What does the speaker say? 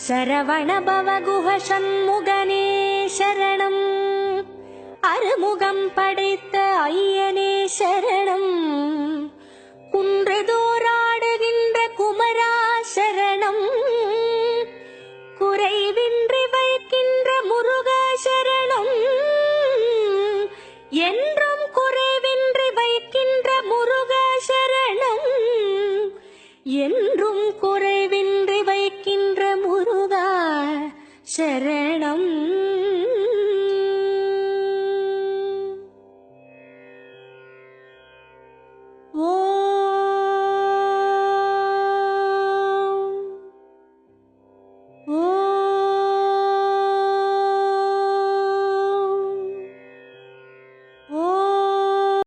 சரவணபவகுஹ சண்முகனே சரணம். அறுமுகம் படைத்த ஐயனே சரணம். குன்றுதோறாடுகின்ற குமரா சரணம். குறைவின்றி வைக்கின்ற முருகா சரணம். என்றும் குறைவின்றி வைக்கின்ற முருகா சரணம்.